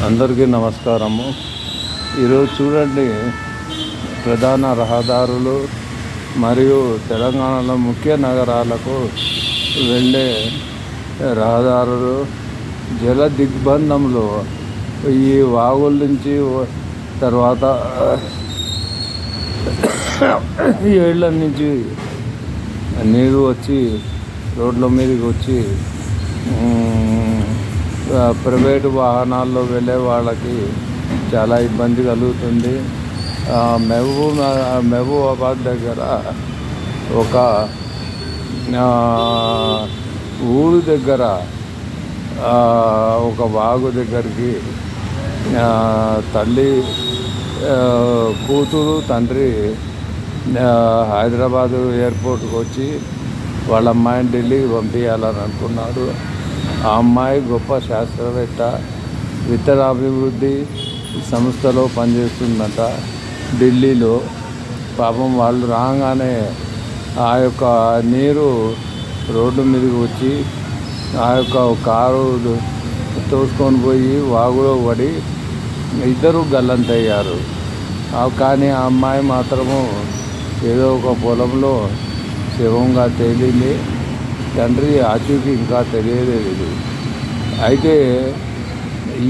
అందరికీ నమస్కారము. ఈరోజు చూడండి, ప్రధాన రహదారులు మరియు తెలంగాణలో ముఖ్య నగరాలకు వెళ్ళే రహదారులు జల దిగ్బంధంలో ఈ వాగుల నుంచి తర్వాత ఏళ్ళ నుంచి నీరు వచ్చి రోడ్ల మీదకి వచ్చి ప్రైవేటు వాహనాల్లో వెళ్ళే వాళ్ళకి చాలా ఇబ్బంది కలుగుతుంది. మహబూబాబాద్ దగ్గర ఒక ఊరు దగ్గర ఒక వాగు దగ్గరికి తల్లి కూతురు తండ్రి హైదరాబాదు ఎయిర్పోర్ట్కి వచ్చి వాళ్ళ అమ్మాయిని ఢిల్లీకి పంపించాలని అనుకున్నాడు. ఆ అమ్మాయి గొప్ప శాస్త్రవేత్త, విత్తనాభివృద్ధి సంస్థలో పనిచేస్తుందట ఢిల్లీలో. పాపం వాళ్ళు రాగానే ఆ యొక్క నీరు రోడ్డు మీదకి వచ్చి ఆ యొక్క కారు తోసుకొని పోయి వాగులో పడి ఇద్దరు గల్లంతయ్యారు. కానీ ఆ అమ్మాయి మాత్రము ఏదో ఒక పొలంలో శవంగా తేలింది. తండ్రి ఆచూకీ ఇంకా తెలియలేదు. అయితే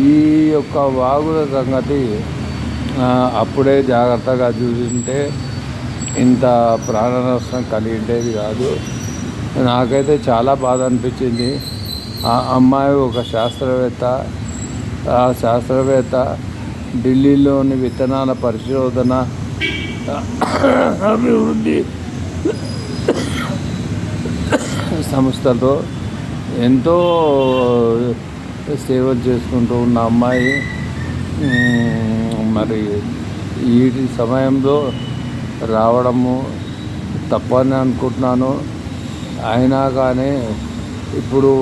ఈ యొక్క వాగుల సంగతి అప్పుడే జాగ్రత్తగా చూసింటే ఇంత ప్రాణ నష్టం కలిగిండేది కాదు. నాకైతే చాలా బాధ అనిపించింది. ఆ అమ్మాయి ఒక శాస్త్రవేత్త. ఆ శాస్త్రవేత్త ఢిల్లీలోని విత్తనాల పరిశోధన అభివృద్ధి సంస్థలో ఎంతో సేవలు చేసుకుంటూ ఉన్న అమ్మాయి మరి ఈ సమయంలో రావడము తప్పని అనుకుంటున్నాను. అయినా కానీ ఇప్పుడు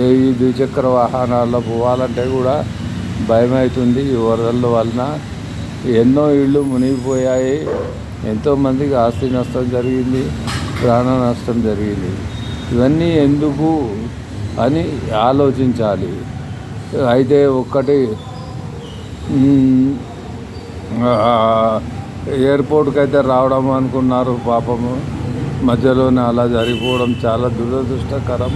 ఈ ద్విచక్ర వాహనాల్లో పోవాలంటే కూడా భయం అవుతుంది. ఈ వరదల వలన ఎన్నో ఇళ్ళు మునిగిపోయాయి. ఎంతోమందికి ఆస్తి నష్టం జరిగింది, ప్రాణ నష్టం జరిగింది. ఇవన్నీ ఎందుకు అని ఆలోచించాలి. అయితే ఒక్కటి, ఎయిర్పోర్ట్కి అయితే రావడం అనుకున్నారు, పాపము మధ్యలోనే అలా జరిగిపోవడం చాలా దురదృష్టకరం.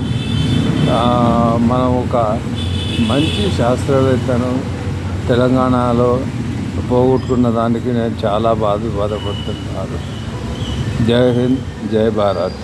మనం ఒక మంచి శాస్త్రవేత్తను తెలంగాణలో పోగొట్టుకున్న దానికి నేను చాలా బాధపడుతున్నాను. జై హింద్, జై భారత్.